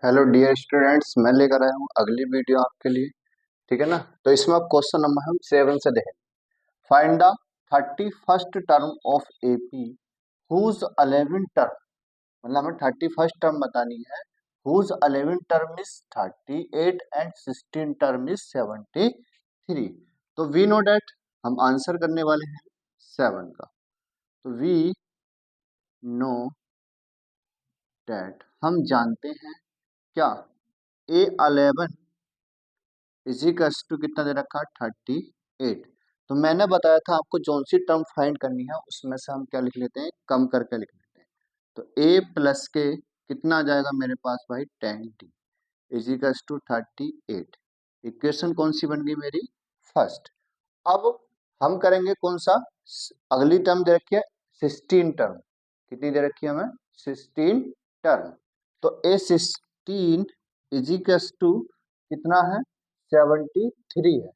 Hello dear students, मैं लेकर आया हूँ अगली वीडियो आपके लिए। ठीक है ना। तो इसमें आप क्वेश्चन नंबर हम 7 से देखें। Find the 31st term of AP whose 11 term, मतलब हमें 31st टर्म बतानी है। Whose 11 term is 38 and 16 term is 73। तो वी नो डेट हम आंसर करने वाले हैं 7 का। तो वी नो डेट हम जानते हैं क्या, A11 इजिकल्स टू कितना दे रखा है 38। तो मैंने बताया था आपको जौन सी टर्म फाइंड करनी है उसमें से हम क्या लिख लेते हैं, कम करके लिख लेते हैं। तो a प्लस के कितना आ जाएगा मेरे पास भाई 10t इजिकल्स टू 38। इक्वेशन कौन सी बन गई मेरी, फर्स्ट। अब हम करेंगे कौन सा, अगली टर्म दे रखी है 16 टर्म। कितनी दे रखी है हमें, 16 टर्म। तो A16 इजिकल्स टू कितना है 73 है।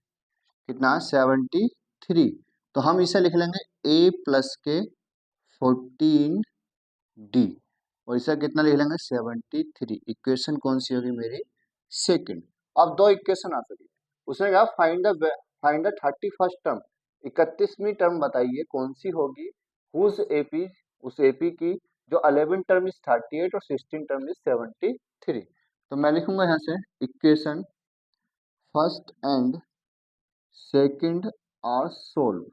कितना है 73। तो हम इसे लिख लेंगे a प्लस के 14d और इसे कितना लिख लेंगे 73। इक्वेशन कौन सी होगी मेरी, सेकंड। अब दो इक्वेशन आ सकती है। उसने कहा फाइंड द 31st टर्म, 31वीं टर्म बताइए कौन सी होगी। हुज एपी, उस एपी की जो 11 टर्म इज 38 और 16 टर्म इज 73। तो मैं लिखूंगा यहाँ से इक्वेशन फर्स्ट एंड सेकंड और सोल्व,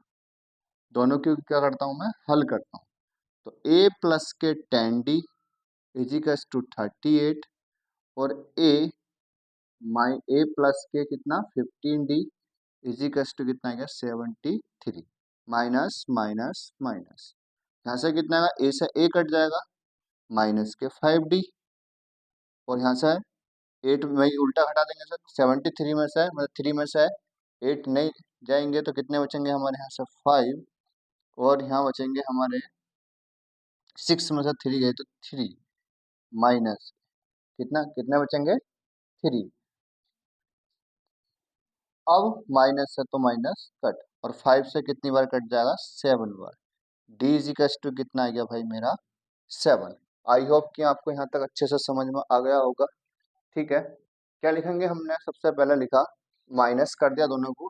दोनों की क्या करता हूं मैं, हल करता हूं। तो a प्लस के 10d इजिकल्स टू 38 और a प्लस के कितना 15d इजिकल्स टू कितना है 73। माइनस माइनस माइनस, यहाँ से कितना है a से a कट जाएगा, माइनस के 5d और यहाँ से 8 में उल्टा हटा देंगे सर, 73 में से मतलब 3 में से 8 नहीं जाएंगे तो कितने बचेंगे हमारे यहाँ से 5 और यहाँ बचेंगे हमारे 6 में से 3 गए तो 3 माइनस कितना, कितने बचेंगे 3। अब माइनस है तो माइनस कट और 5 से कितनी बार कट जाएगा 7 बार। डी इजिकल्स टू कितना आ गया भाई मेरा 7। आई होप कि आपको यहाँ तक अच्छे से समझ में आ गया होगा। ठीक है, क्या लिखेंगे, हमने सबसे पहले लिखा माइनस कर दिया दोनों को।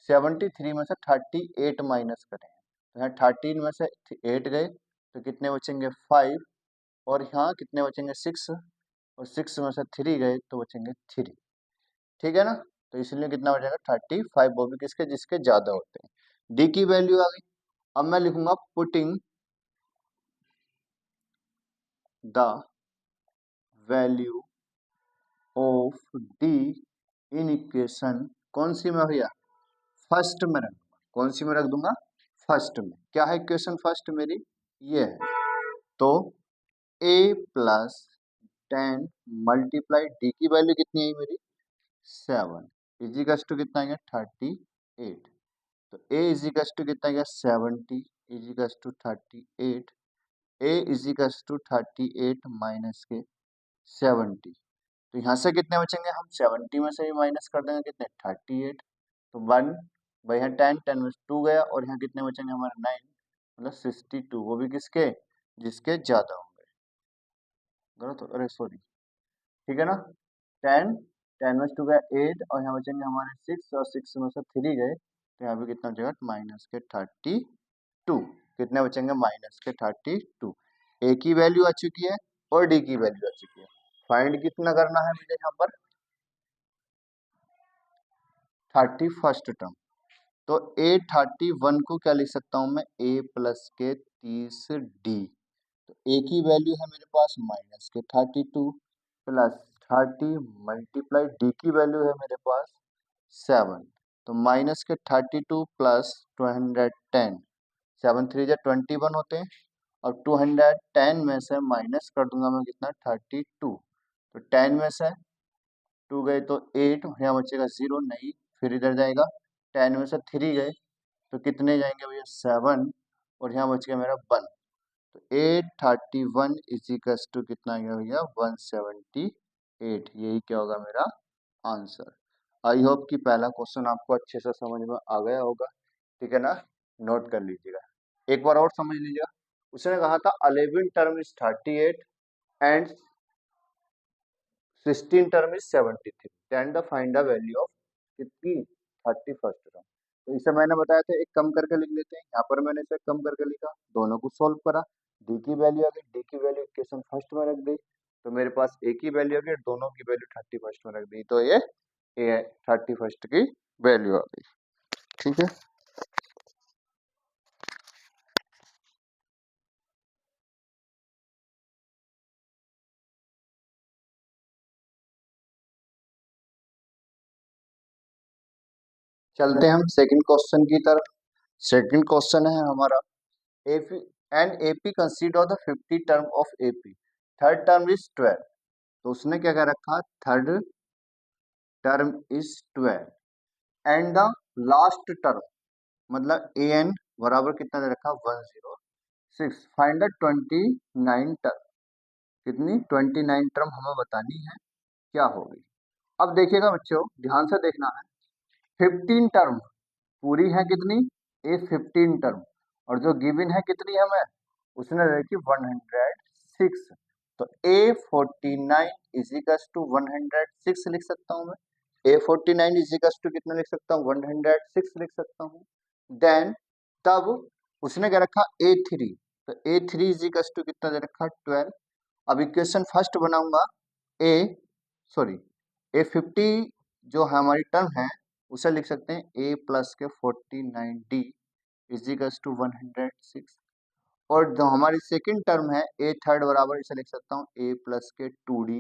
73 में से 38 माइनस करें तो यहाँ 13 में से 8 गए तो कितने बचेंगे 5 और यहाँ कितने बचेंगे 6 और 6 में से 3 गए तो बचेंगे 3। ठीक है ना। तो इसलिए कितना बचेगा 35, वो भी किसके, जिसके ज्यादा होते हैं। डी की वैल्यू आ गई। अब मैं लिखूंगा putting the value of D in equation, कौन सी में भैया, फर्स्ट में रख, कौन सी में रख दूंगा, फर्स्ट में। क्या है इक्वेशन फर्स्ट मेरी, ये है। तो a प्लस 10 मल्टीप्लाई डी की वैल्यू कितनी आई मेरी 7 इजिकल्स टू कितना है 38। तो a इजिकल्स टू कितना है 70 equals to 38। a equals to 38 minus के 70। तो यहाँ से कितने बचेंगे, हम 70 में से ही माइनस कर देंगे कितने 38। तो 1 भाई यहाँ 10 10 में 2 गया और यहाँ कितने बचेंगे हमारे 9 मतलब 62, वो भी किसके, जिसके ज्यादा होंगे। गलत अरे सॉरी, ठीक है ना। 10 10 में 2 गया 8 और यहाँ बचेंगे हमारे 6 और 6 में से 3 गए तो यहाँ पे कितना बचेगा माइनस के 32। कितने बचेंगे माइनस के 32। ए की वैल्यू आ चुकी है और डी की वैल्यू आ चुकी है। फाइंड कितना करना है मुझे यहाँ पर 31st टर्म। तो A31 को क्या लिख सकता हूँ मैं, a प्लस के 30d। तो a की वैल्यू है मेरे पास माइनस के 32 प्लस 30 मल्टीप्लाई डी की वैल्यू है मेरे पास 7। तो माइनस के 32 प्लस 210, 7 3 जा 21 होते हैं और 210 में से माइनस कर दूंगा मैं कितना 32। तो 10 में से 2 गए तो 8, यहाँ बचेगा 0 नहीं, फिर इधर जाएगा 10 में से 3 गए तो कितने जाएंगे भैया 7 और यहाँ बच गया मेरा 1। तो 831 इजिकल्स टू कितना आ गया भैया 178। यही क्या होगा मेरा आंसर। आई होप कि पहला क्वेश्चन आपको अच्छे से समझ में आ गया होगा। ठीक है ना, नोट कर लीजिएगा। एक बार और समझ लीजिएगा। उसने कहा था 11 term is 38 and 16 term is 73, then the find the value of कितनी 31st टर्म। तो इसे मैंने बताया था एक कम करके लिख लेते हैं, यहाँ पर मैंने इसे कम करके लिखा, दोनों को सॉल्व करा, डी की वैल्यू आ गई, डी की वैल्यू इक्वेशन फर्स्ट में रख दी, तो मेरे पास ए की वैल्यू आ गई, दोनों की वैल्यू 31st में रख दी, तो ये 31st की वैल्यू आ गई। ठीक है, चलते हैं हम सेकंड क्वेश्चन की तरफ। सेकंड क्वेश्चन है हमारा, AP and AP consider of the 50 term of AP, third term is 12, तो उसने क्या क्या रखा, third term is 12 and the last term, मतलब ए एन बराबर कितना दे रखा 106, फाइंड द 29 टर्म, कितनी 29 टर्म हमें बतानी है, क्या होगी। अब देखिएगा बच्चों, ध्यान से देखना है, 15 टर्म पूरी है कितनी, ए 15 टर्म, और जो गिवन है कितनी हमें, उसने रखी 106, तो ए 49 इजिकल्स टू 106 लिख सकता हूँ मैं, ए 49 इजिकल्स टू कितना लिख सकता हूँ 106 लिख सकता हूँ। देन तब उसने क्या रखा ए 3, तो ए 3 इजिकल्स टू कितना दे रखा 12। अब इक्वेशन फर्स्ट बनाऊंगा, ए सॉरी ए 50 जो हमारी टर्म है उसे लिख सकते हैं ए प्लस के 49d इजिकल्स टू 106, और जो हमारी सेकंड टर्म है ए थर्ड बराबर इसे लिख सकता हूँ ए प्लस के 2d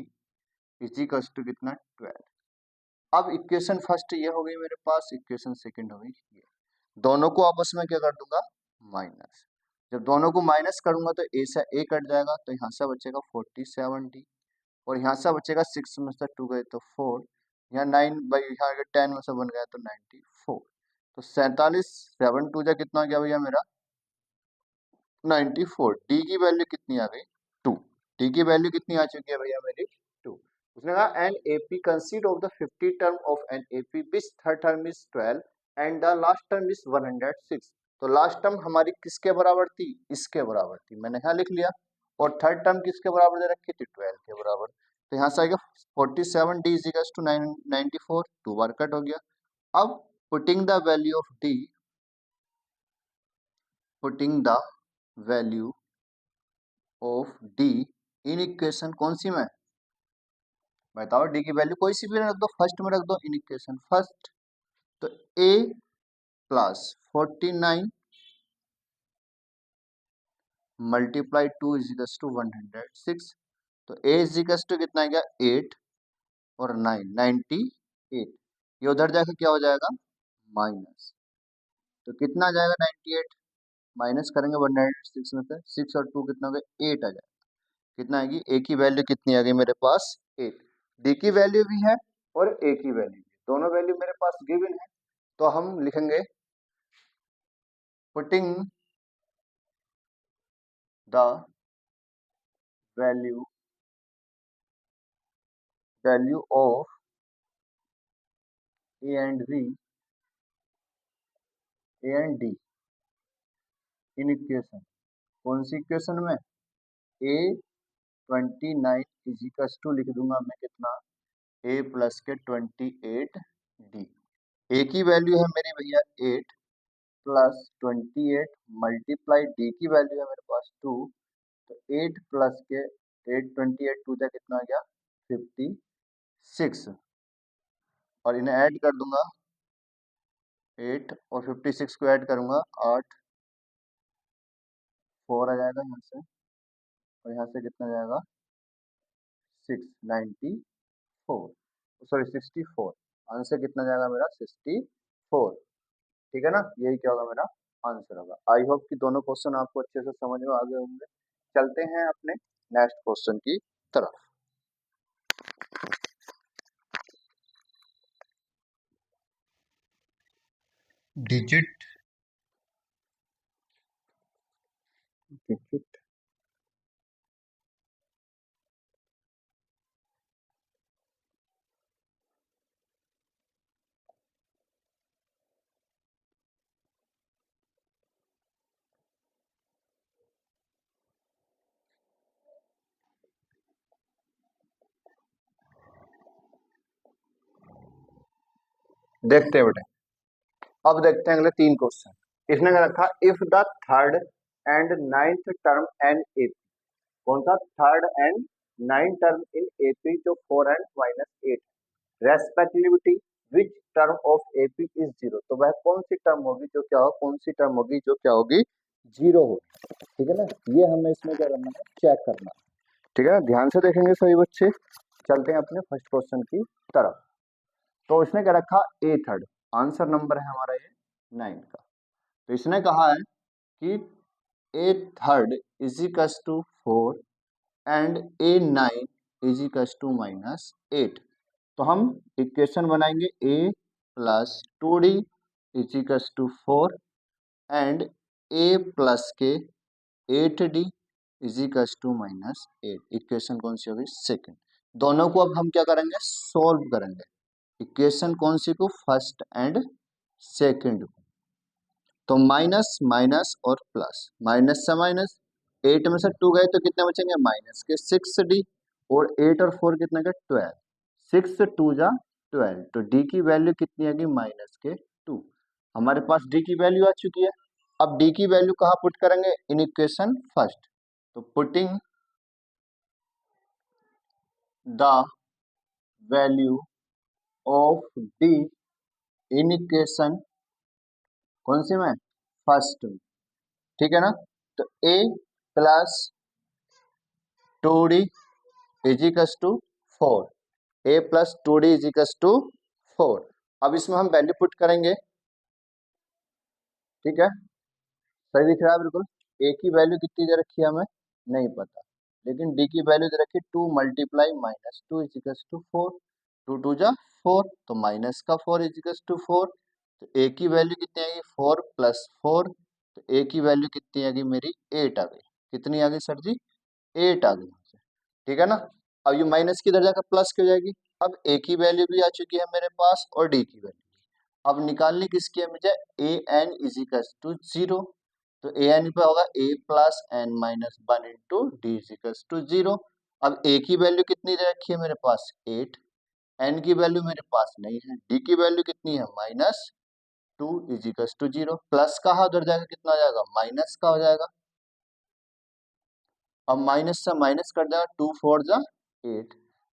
इजिकल्स टू कितना 12। अब इक्वेशन फर्स्ट ये हो गई मेरे पास, इक्वेशन सेकंड हो गई ये, दोनों को आपस में क्या कर दूंगा माइनस, जब दोनों को माइनस करूंगा तो ए से ए कट जाएगा, तो यहाँ से बचेगा 47d, और यहाँ से बचेगा 6 में से 2 गए तो 4, यहाँ 9 बाई यहाँ 10 में से बन गया तो 94, तो 47 7 2 जा कितना आ गया भैया मेरा 94। डी की वैल्यू कितनी आ गई 2, डी की वैल्यू कितनी आ चुकी है भैया मेरी 2। उसने कहा an AP कंसीड of the 50 term of an AP which third term is 12 and the last term is 106, तो लास्ट टर्म हमारी किसके बराबर थी, इसके बराबर थी, मैंने यहाँ लिख लिया, और थर्ड टर्म किसके बराबर दे रखी थी 12 के बराबर, तो यहाँ से आएगा 47 डी इजिकल्स टू 94, 2 बार कट हो गया। अब putting the value of D, putting the value of D in equation, कौन सी में बताओ, डी की वैल्यू कोई सी भी रख दो, फर्स्ट में रख दो इन इक्वेशन फर्स्ट, तो ए प्लस 49 मल्टीप्लाई 2 इजिकल्स टू 106, तो ए इजिकल्स टू कितना आ गया 8 और 9 98, ये उधर जाके क्या हो जाएगा माइनस, तो कितना आ जाएगा 98, माइनस करेंगे 196 में से 6 और 2 कितना हो गया 8 आ जाएगा, कितना आएगी ए की वैल्यू कितनी आ गई मेरे पास 8, डी की वैल्यू भी है और ए की वैल्यू भी, दोनों वैल्यू मेरे पास गिवन है, तो हम लिखेंगे putting the value value of A and B, A and D in equation, कौन सी इक्वेशन में ए 29 इजिकल्स टू लिख दूंगा मैं कितना ए प्लस के 28 डी, ए की वैल्यू है मेरी भैया 8 प्लस 28 मल्टीप्लाई डी की वैल्यू है मेरे पास 2, तो 8 प्लस के 8 28 टू जा कितना आ गया 56, और इन्हें ऐड कर दूंगा 8 और 56 को ऐड करूंगा 8 4 आ जाएगा यहाँ से, और यहाँ से कितना जाएगा 694, सॉरी 64, आंसर कितना जाएगा मेरा 64, ठीक है ना, यही क्या होगा मेरा आंसर होगा। आई होप कि दोनों क्वेश्चन आपको अच्छे से समझ में आ गए होंगे। चलते हैं अपने नेक्स्ट क्वेश्चन की तरफ। डिजिट डिजिट देखते हैं बेटे, अब देखते हैं अगले 3 क्वेश्चन। इसने क्या रखा, if the third and ninth term an AP, कौन सा third and nine term in AP जो 4 and -8 respectively, which term of AP is zero, तो वह कौन सी टर्म होगी जो क्या हो, कौन सी टर्म होगी जो क्या होगी, जीरो होगी। ठीक है ना, ये हमें इसमें क्या करना है, चेक करना है। ठीक है ना, ध्यान से देखेंगे सभी बच्चे। चलते हैं अपने फर्स्ट क्वेश्चन की तरफ। तो इसने क्या रखा, ए थर्ड, आंसर नंबर है हमारा ये 9 का। तो इसने कहा है कि a third is equal to 4 and a nine is equal to -8। तो हम इक्वेशन बनाएंगे a plus 2d is equal to 4 and a plus के 8d is equal to -8। Equation कौन सी होगी, सेकंड। दोनों को अब हम क्या करेंगे, सोल्व करेंगे। इक्वेशन कौन सी को, फर्स्ट एंड सेकंड को। तो माइनस माइनस और प्लस, माइनस से माइनस, 8 में से 2 गए तो कितने बचेंगे, माइनस के 6d, और 8 और 4 कितने के 12, 6 2 जा 12, तो d की वैल्यू कितनी आएगी, माइनस के 2। हमारे पास d की वैल्यू आ चुकी है। अब d की वैल्यू कहाँ पुट करेंगे, इन इक्वेशन फर्स्ट। तो putting the value of d in equation कौन सी में, फर्स्ट में। ठीक है ना, तो a plus 2d equals to 4, a plus 2d equals to 4। अब इसमें हम वैल्यू पुट करेंगे। ठीक है, सही दिख रहा है बिल्कुल। a की वैल्यू कितनी दे रखी है हमें नहीं पता, लेकिन d की वैल्यू दे रखी है 2 मल्टीप्लाई -2 इजिकल्स टू 4, 2 2 जा 4, तो माइनस का 4 इजिकल्स टू 4। तो a की वैल्यू कितनी आएगी, 4 प्लस 4, तो a की वैल्यू कितनी आ गई मेरी, 8 आ गई। कितनी आ गई सर जी, 8 आ गई। ठीक है ना, अब ये माइनस की दर्जा का प्लस की हो जाएगी। अब ए की वैल्यू भी आ चुकी है मेरे पास और डी की वैल्यू। अब निकालने किसकी है मुझे, a n is equal to 0। तो ए एन पे होगा a plus n minus 1 into d is equal to 0। अब ए की वैल्यू कितनी दे रखी है मेरे पास, 8, एन की वैल्यू मेरे पास नहीं है, डी की वैल्यू कितनी है, -2 इज इक्वल टू 0। प्लस का हाथ उधर जाएगा, कितना हो जाएगा, माइनस का हो जाएगा। अब माइनस से माइनस कट जाएगा, 2 4 जा 8,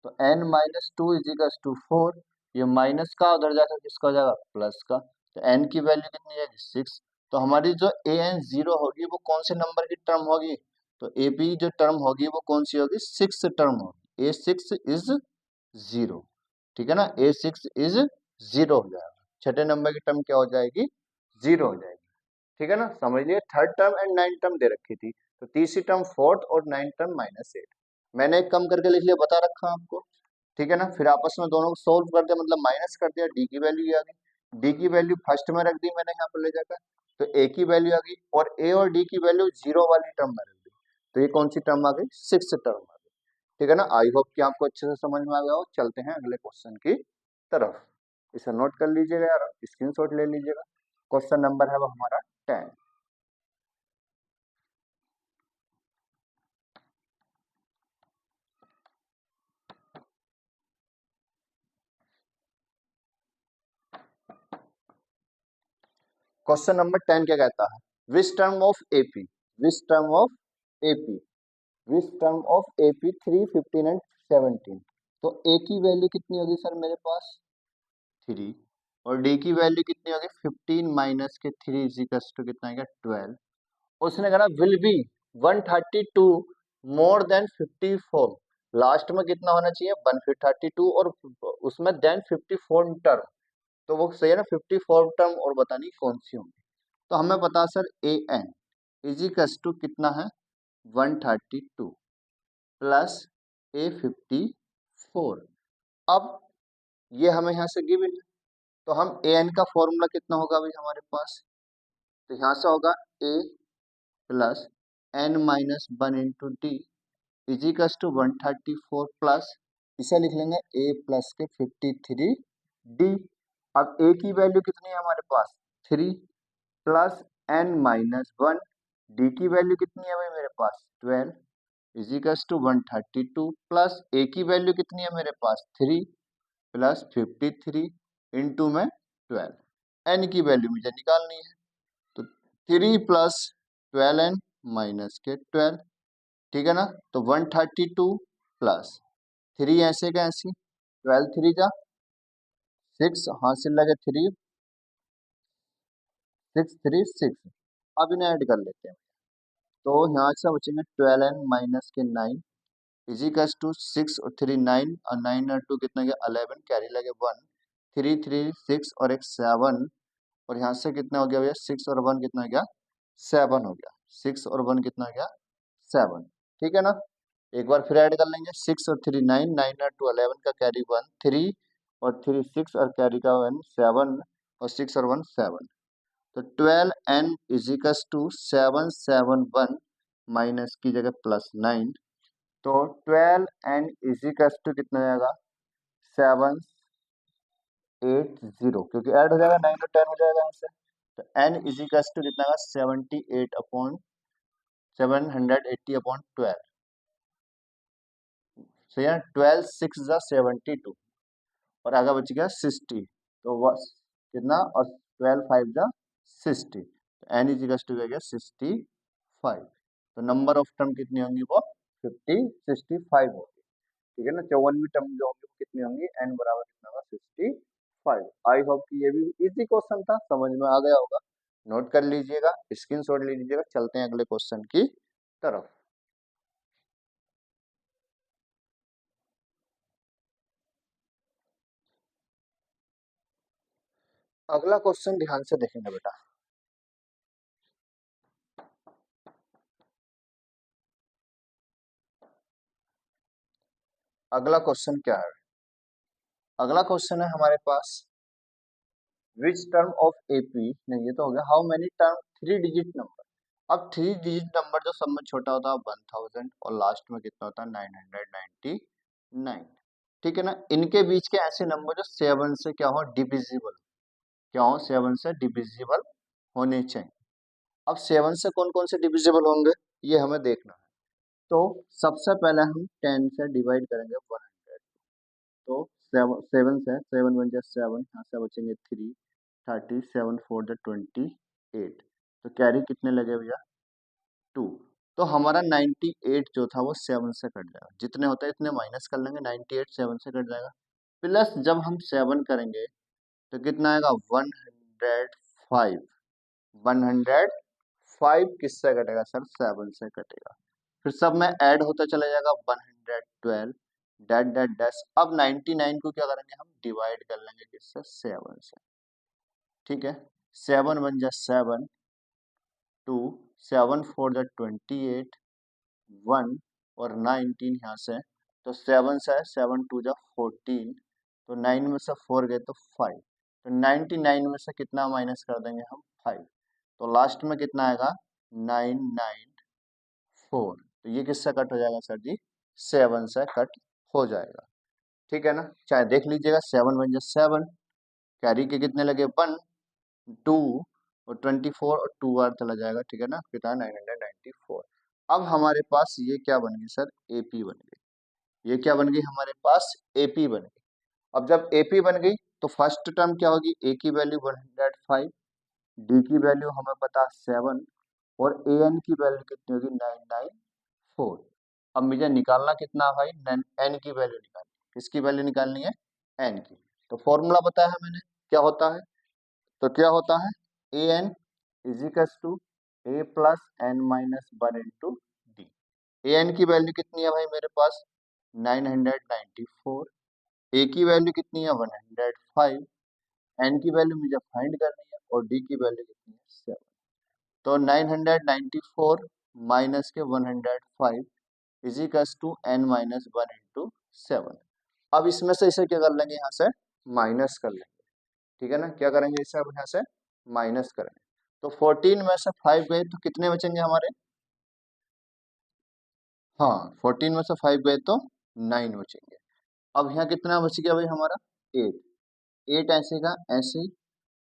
तो n माइनस 2 इजिकल्स टू 4। ये माइनस का उधर जाकर किसका हो जाएगा, प्लस का। तो n की वैल्यू कितनी जाएगी, 6। तो हमारी जो ए एन जीरो होगी वो कौन से नंबर की टर्म होगी, तो ए बी जो टर्म होगी वो कौन सी होगी, 6 टर्म होगी। A6 is 0। ठीक है ना, A6 इज 0 हो जाएगा। छठे नंबर की टर्म क्या हो जाएगी, 0 हो जाएगी। ठीक है ना, समझ लिए। Third term and nine term दे रखी थी, तो तीसरी टर्म फोर्थ और नाइन टर्म -8। मैंने एक कम करके लिख लिया, बता रखा आपको। ठीक है ना, फिर आपस में दोनों को सोल्व कर दिया, मतलब माइनस कर दिया, डी की वैल्यू आ गई। डी की वैल्यू फर्स्ट में रख दी मैंने यहाँ पर ले जाकर, तो ए की वैल्यू आ गई, और ए और डी की वैल्यू 0 वाली टर्म में रख दी। तो ये कौन सी टर्म आ गई, 6 टर्म आ गई। ठीक है ना, आई होप कि आपको अच्छे से समझ में आ गया हो। चलते हैं अगले क्वेश्चन की तरफ। इसे नोट कर लीजिएगा यार, स्क्रीनशॉट ले लीजिएगा। क्वेश्चन नंबर है वो हमारा 10। क्वेश्चन नंबर 10 क्या कहता है, विच term of AP, which term of AP, which term of AP 3 15 and 17। तो ए की वैल्यू कितनी होगी सर मेरे पास, 3, और डी की वैल्यू कितनी होगी, 15 माइनस के 3 इजिकल्स टू कितना आएगा, 12। उसने कहा will be 132 more than 54। Last में कितना होना चाहिए, 132, और उसमें देन 54 टर्म। तो वो सही है ना, 54 टर्म, और बतानी कौन सी होंगी। तो हमें पता sir a n equals to कितना है, 132 प्लस A54। अब ये हमें यहाँ से गिवन है, तो हम ए एन का फॉर्मूला कितना होगा अभी हमारे पास, तो यहाँ से होगा a plus n minus 1 into d equals to 134 plus, इसे लिख लेंगे ए प्लस के 53 डी। अब ए की वैल्यू कितनी है हमारे पास, 3 प्लस एन माइनस 1, डी की वैल्यू कितनी है भाई मेरे पास, 12 इजिकल्स टू 132 प्लस ए की वैल्यू कितनी है मेरे पास, 3 प्लस 53 इंटू में 12। एन की वैल्यू मुझे निकालनी है, तो 3 प्लस 12n माइनस के 12, ठीक है ना। तो 132 प्लस 3 ऐसे का ऐसी, 12 3 जा 6, हासिल लगे 3, 6 3 6। अब इन्हें ऐड कर लेते हैं, तो यहाँ से बचेंगे 12n माइनस के 9 इजिकल्स टू 6 और 3 9, और 9 और 2 कितना गया 11, कैरी लगे 1, 3 3 6 और एक 7, और यहाँ से कितना हो गया भैया 6 और 1 कितना हो गया 7 हो गया, 6 और 1 कितना हो गया 7, ठीक है ना। एक बार फिर ऐड कर लेंगे, 6 और 3 9, 9 और 2 11 का कैरी 1 3, और 3 6 और कैरी का 1 7, और 6 और 1 7, तो 12n इजिकल्स टू 771 माइनस की जगह प्लस 9, तो 12n इजिकल्स टू कितना हो जाएगा 780, क्योंकि ऐड हो जाएगा 9 और 10 हो जाएगा यहाँ से, तो n इजिकल्स टू कितना होगा 78 अपॉन 780 अपॉन 12, सो यहाँ 12 6 जा 72, और आगे बच गया 60, तो बस कितना, और 12 5 जा 60, तो एन इजिकल्स टू गया 65, तो नंबर ऑफ टर्म कितनी होंगी वो 65 होगी, ठीक है ना। 54वीं टर्म जो होंगी वो कितनी होंगी, एन बराबर कितना होगा 65। आई होप कि ये भी इजी क्वेश्चन था, समझ में आ गया होगा, नोट कर लीजिएगा, स्क्रीनशॉट ले लीजिएगा। चलते हैं अगले क्वेश्चन की तरफ। अगला क्वेश्चन ध्यान से देखेंगे बेटा। अगला क्वेश्चन क्या है, अगला क्वेश्चन है हमारे पास, विच टर्म ऑफ एपी, नहीं ये तो हो गया, how many term 3 digit number. अब 3 डिजिट नंबर जो सब में छोटा होता है 1000, और लास्ट में कितना होता है 999, ठीक है ना। इनके बीच के ऐसे नंबर जो 7 से क्या हो डिविजिबल, क्या हो 7 से डिविजिबल होने चाहिए। अब 7 से कौन कौन से डिविजिबल होंगे ये हमें देखना है, तो सबसे पहले हम 10 से डिवाइड करेंगे 100, तो 7 से 7 1 जा 7, यहाँ से बचेंगे 3 30, 7 4 जा 28, तो कैरी कितने लगे भैया 2, तो हमारा 98 जो था वो 7 से कट जाएगा, जितने होते हैं इतने माइनस कर लेंगे, 98 7 से कट जाएगा, प्लस जब हम 7 करेंगे तो कितना आएगा 105, 105 किससे कटेगा सर 7 से कटेगा, फिर सब में ऐड होता चला जाएगा 112 डैट डैट डैश। अब 99 को क्या करेंगे हम डिवाइड कर लेंगे किससे 7 से, ठीक है, 7 1 जा 7, 2 7 4 जा 28, 1 और 19 यहाँ से, तो 7 से 7 2 जा 14, तो 9 में से 4 गए तो 5, तो 99 में से कितना माइनस कर देंगे हम 5, तो लास्ट में कितना आएगा 994, तो ये किससे कट हो जाएगा सर जी 7 से कट हो जाएगा, ठीक है ना। चाहे देख लीजिएगा 7 1 जा 7, कैरी के कितने लगे 1 2 और 24, और 2 बार चला जाएगा, ठीक है ना, कितना 994। अब हमारे पास ये क्या बन गई सर एपी बन गई, ये क्या बन गई हमारे पास एपी बन गई। अब जब एपी बन गई तो फर्स्ट टर्म क्या होगी, ए की वैल्यू 105, डी की वैल्यू हमें पता 7, और ए एन की वैल्यू कितनी होगी 994। अब मुझे निकालना कितना है भाई एन की वैल्यू निकालनी, किसकी वैल्यू निकालनी है एन की, तो फॉर्मूला बताया है मैंने क्या होता है, तो क्या होता है a n equals to a plus n minus 1 into d. A n की वैल्यू कितनी है भाई मेरे पास 994, ए की वैल्यू कितनी है 105, एन की वैल्यू मुझे फाइंड करनी है, और डी की वैल्यू कितनी है 7, तो 994 माइनस के 105 equals to n minus 1 into 7। अब इसमें से इसे क्या कर लेंगे यहाँ से माइनस कर लेंगे, ठीक है ना, क्या करेंगे इसे अब यहाँ से माइनस करेंगे, तो 14 में से 5 गए तो कितने बचेंगे हमारे, हाँ 14 में से 5 गए तो 9 बचेंगे। अब यहाँ कितना बच गया भाई हमारा 8, 8 ऐसे का ऐसे ही,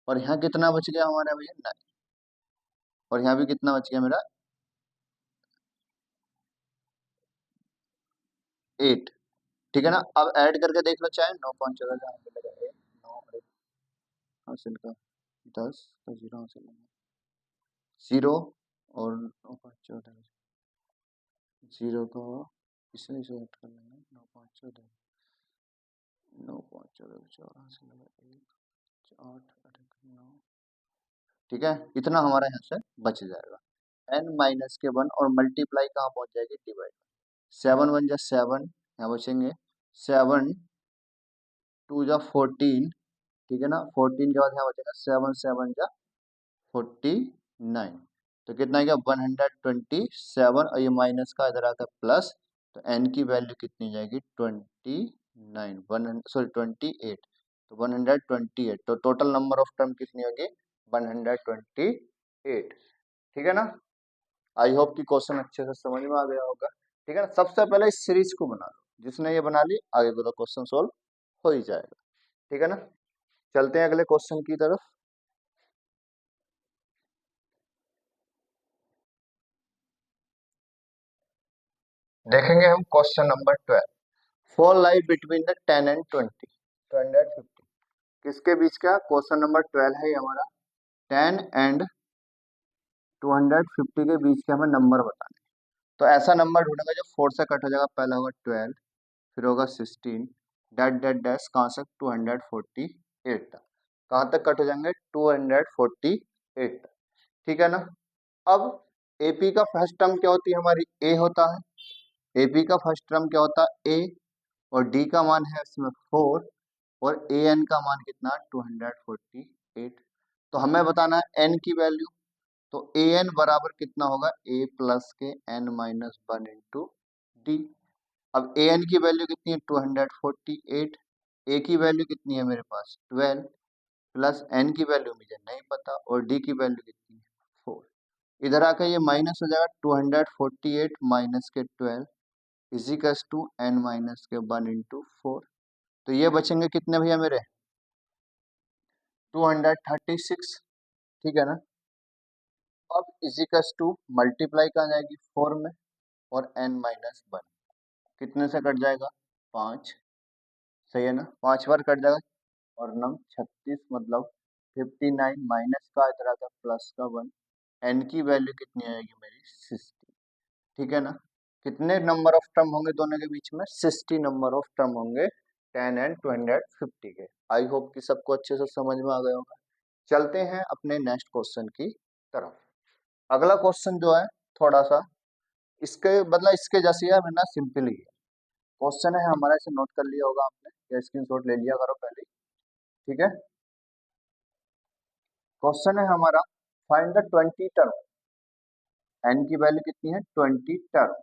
और यहाँ कितना बच गया हमारा भैया 9, और यहाँ भी कितना बच गया मेरा 8, ठीक है ना। अब ऐड करके देख लो, चाहे 9 5 चला जाए, 9 हासिल का 10 का 0 हासिल करना, 0 और 9 5 14, 0 को इसमें से ऐड कर लेना, 9 5 14, 9 5 14 4 हासिल होगा 1 8 9, ठीक है। इतना हमारा यहाँ से बच जाएगा n माइनस के 1 और मल्टीप्लाई कहाँ पहुंच जाएगी, डिवाइड, 7 1 जा 7, यहाँ बचेंगे 7 2 जा 14, ठीक है ना, 14 के बाद यहाँ बचेगा 7 7 जा 49, तो कितना आएगा 127, और ये माइनस का इधर आकर प्लस, तो n की वैल्यू कितनी जाएगी 29, 28, तो 128, तो टोटल नंबर ऑफ टर्म कितनी होगी 128, ठीक है ना। आई होप कि क्वेश्चन अच्छे से समझ में आ गया होगा, ठीक है ना। सबसे पहले इस सीरीज को बना लो, जिसने ये बना ली आगे को तो क्वेश्चन सोल्व हो ही जाएगा, ठीक है ना। चलते हैं अगले क्वेश्चन की तरफ। देखेंगे हम question number 12, for life between the 10 and 20 250, किसके बीच का क्वेश्चन नंबर 12 है हमारा, 10 एंड 250 के बीच के हमें नंबर बताने। तो ऐसा नंबर ढूंढेंगे जो 4 से कट हो जाएगा, पहला होगा 12, फिर होगा 16, डैट डैट डैश, कहाँ से 248 तक, कहाँ तक कट हो जाएंगे 248 तक, ठीक है ना। अब एपी का फर्स्ट टर्म क्या होती है हमारी, ए होता है, एपी का फर्स्ट टर्म क्या होता है ए, और डी का मान है इसमें 4, और ए एन का मान कितना 248, तो हमें बताना है एन की वैल्यू, तो ए एन बराबर कितना होगा ए प्लस के एन माइनस 1 इंटू डी। अब ए एन की वैल्यू कितनी है 248, ए की वैल्यू कितनी है मेरे पास 12, प्लस एन की वैल्यू मुझे नहीं पता, और डी की वैल्यू कितनी है 4, इधर आकर ये माइनस हो जाएगा 248 माइनस के 12 इजिकल्स टू एन माइनस के 1 इंटू 4, तो ये बचेंगे कितने भैया मेरे 236, ठीक है ना। अब इजिकल्स टू मल्टीप्लाई कहाँ जाएगी 4 में, और एन माइनस 1 कितने से कट जाएगा 5, सही है ना, 5 बार कट जाएगा, और नम 36 मतलब 59 माइनस का इधर का प्लस का 1, एन की वैल्यू कितनी आएगी मेरी 60, ठीक है ना। कितने नंबर ऑफ टर्म होंगे दोनों के बीच में 60 नंबर ऑफ टर्म होंगे 10 एंड 250 के। आई होप कि सबको अच्छे से समझ में आ गया होगा। चलते हैं अपने नेक्स्ट क्वेश्चन की तरफ। अगला क्वेश्चन जो है थोड़ा सा इसके मतलब इसके जैसे है ना, सिंपल ही है क्वेश्चन है हमारा, इसे नोट कर लिया होगा आपने या स्क्रीनशॉट ले लिया करो पहले, ठीक है। क्वेश्चन है हमारा फाइंड द 20 टर्म, एन की वैल्यू कितनी है 20 टर्म,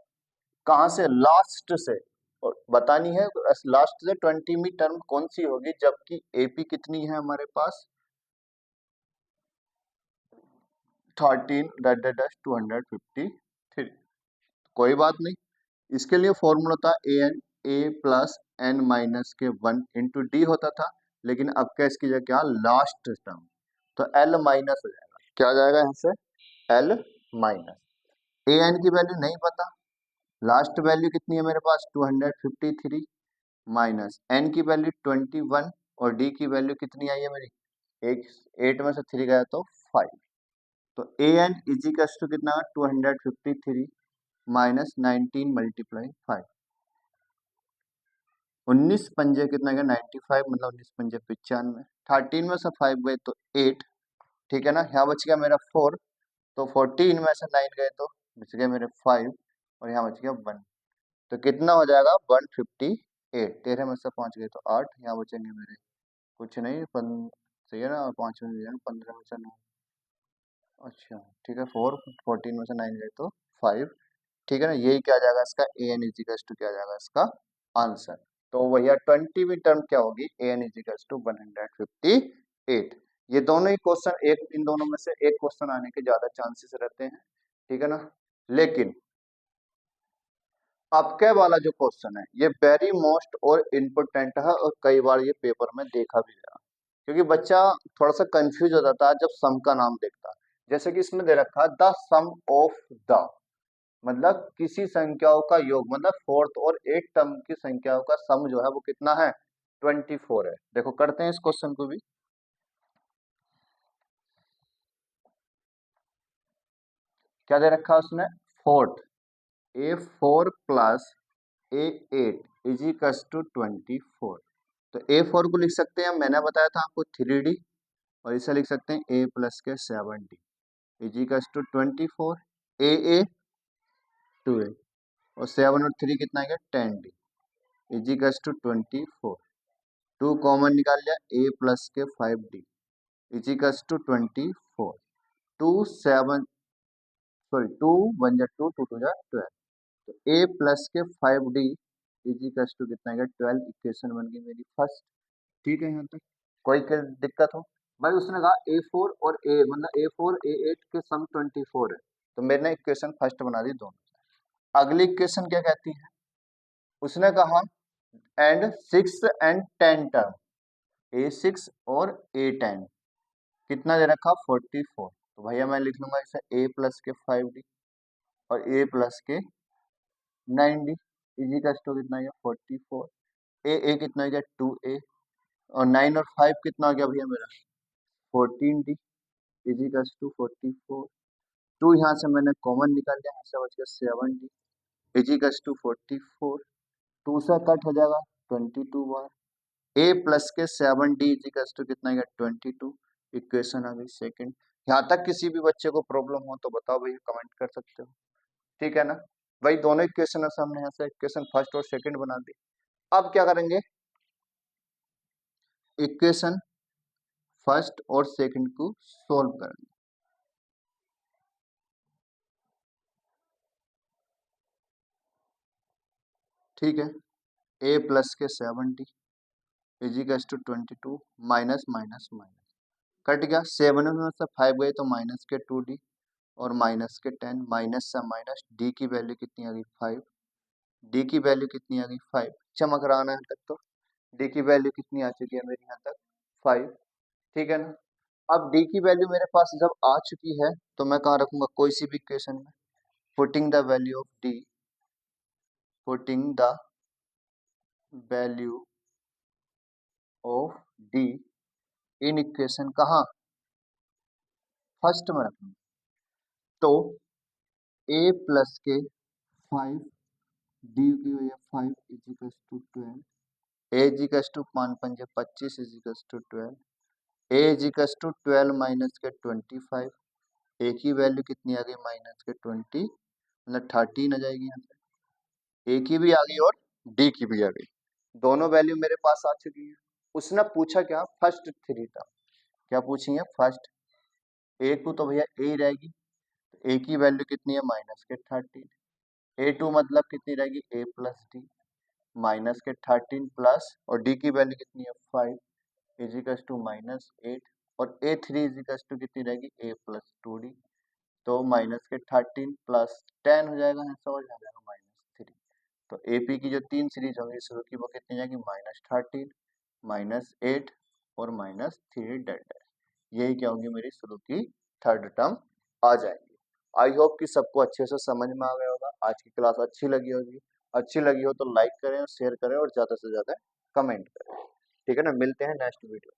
कहाँ से लास्ट से, और बतानी है लास्ट से 20वीं टर्म कौन सी होगी, जबकि एपी कितनी है हमारे पास 13 253, कोई बात नहीं, इसके लिए फॉर्मूला था ए प्लस एन माइनस के 1 इंटू डी होता था, लेकिन अब क्या इसकी जगह क्या लास्ट टर्म, तो एल माइनस हो जाएगा, क्या आ जाएगा यहाँ से एल माइनस, ए एन की वैल्यू नहीं पता, लास्ट वैल्यू कितनी है मेरे पास 253 माइनस एन की वैल्यू 21, और डी की वैल्यू कितनी आई है मेरी एक 8 में से 3 गया तो 5, तो ए एन इजिकल्स टू कितना 253 माइनस 19 मल्टीप्लाई 5, 19 पंजे कितना गया 95, मतलब 19 पंजे 95, 13 में से 5 गए तो 8, ठीक है ना। यहाँ बच गया मेरा 4, तो 14 में से 9 गए तो बच गए मेरे 5, और यहाँ बच गया 1, तो कितना हो जाएगा 158, 13 में से 5 गए तो 8, यहाँ बचेंगे मेरे कुछ नहीं सही है ना, 5 में 15 में से 9, अच्छा ठीक है 4, 14 में से 9 गए तो 5, ठीक है ना। यही क्या जाएगा इसका ए एन इजिकल्स टू क्या जाएगा इसका आंसर, तो भैया 20वीं टर्म क्या होगी ए एन इजिकल्स टू 158, ये दोनों ही क्वेश्चन एक इन दोनों में से एक क्वेश्चन आने के ज्यादा चांसेस रहते हैं, ठीक है ना। लेकिन आपके वाला जो क्वेश्चन है ये वेरी मोस्ट और इम्पोर्टेंट है, और कई बार ये पेपर में देखा भी गया, क्योंकि बच्चा थोड़ा सा कंफ्यूज हो जाता है जब सम का नाम देखता है, जैसे कि इसमें दे रखा है द सम ऑफ द, मतलब किसी संख्याओं का योग, मतलब फोर्थ और एट टर्म की संख्याओं का सम जो है वो कितना है 24 है। देखो करते हैं इस क्वेश्चन को भी, क्या दे रखा है उसने, fourth, A4 plus A8 is equals to 24। तो A4 को लिख सकते हैं, मैंने बताया था आपको 3D, और इसे लिख सकते हैं A प्लस के 7D is equals to 24, AA 2A, और 7 और 3 कितना है 10D is equals to 24। 2 common निकाल लिया, A प्लस के 5D is equals to 24। 2 7 sorry 2 1 जा 2 2 2 जा 12। तो A प्लस के 5D इज इक्वल्स टू कितना है 12। इक्वेशन बन गई मेरी फर्स्ट। ठीक है, यहाँ तक कोई दिक्कत हो? भाई उसने कहा A4 और A मतलब A4 A8 के सम 24 है, तो मैंने इक्वेशन फर्स्ट बना दी दोनों। अगली इक्वेशन क्या कहती है, उसने कहा एंड 6 एंड 10 टर्म, A6 और A10 कितना दे रखा 44। तो भैया मैं लिख लूंगा इसे A प्लस के 5D और A प्लस के 9D इजी का स्टो कितना है 44। ए कितना हो गया 2A, और 9 और 5 कितना हो गया भैया मेरा 14D इजी का टू 44। 2 यहाँ से मैंने कॉमन निकाल लिया, यहाँ से बच गया 7D इजी का टू 44। 2 से कट हो जाएगा 22 बार। A प्लस के 7D इजी का टू कितना है 22। इक्वेशन आ गई सेकेंड। यहाँ तक किसी भी बच्चे को प्रॉब्लम हो तो बताओ भैया, कमेंट कर सकते हो। ठीक है ना भाई, दोनों इक्वेशन हमने यहाँ से इक्वेशन फर्स्ट और सेकंड बना दी। अब क्या करेंगे, इक्वेशन फर्स्ट और सेकंड को सोल्व करेंगे। ठीक है, A प्लस के 7D equals to 22 minus minus minus cut गया, 7 में से 5 गए तो माइनस के 2D और माइनस के 10, माइनस से माइनस, D की वैल्यू कितनी आ गई 5। D की वैल्यू कितनी आ गई 5, चमक रहा ना यहाँ तक तो। D की वैल्यू कितनी आ चुकी है मेरी यहाँ तक 5। ठीक है ना, अब D की वैल्यू मेरे पास जब आ चुकी है तो मैं कहाँ रखूंगा, कोई सी भी इक्वेशन में, putting the value of D, putting the value of D in equation कहाँ, फर्स्ट में रखूंगा। तो A प्लस के 5 D की वजह 5 equals to 12, A equals to 5 5 25 equals to 12, A equals to 12 minus के 25। A की वैल्यू कितनी आ गई माइनस के 20, मतलब 13 आ जाएगी यहाँ से। A की भी आ गई और D की भी आ गई, दोनों वैल्यू मेरे पास आ चुकी है। उसने पूछा क्या, फर्स्ट 3 था, क्या पूछी है फर्स्ट। A को तो भैया A ही रहेगी, A की वैल्यू कितनी है माइनस के 13। A2 मतलब कितनी रहेगी A प्लस डी माइनस के 13 प्लस, और D की वैल्यू कितनी है 5 इजिकल्स टू माइनस 8, और A3 इजिकल्स टू कितनी रहेगी A प्लस 2D, तो माइनस के 13 प्लस 10 हो जाएगा, ऐसा हो जाएगा -3। तो AP की जो 3 सीरीज होंगी शुरू की वो कितनी जाएगी -13 -8 और -3 डेड। यही क्या होगी मेरी शुरू की थर्ड टर्म आ जाएंगी। आई होप कि सबको अच्छे से समझ में आ गया होगा, आज की क्लास अच्छी लगी होगी। अच्छी लगी हो तो लाइक करें, शेयर करें और ज्यादा से ज्यादा कमेंट करें। ठीक है ना, मिलते हैं नेक्स्ट वीडियो।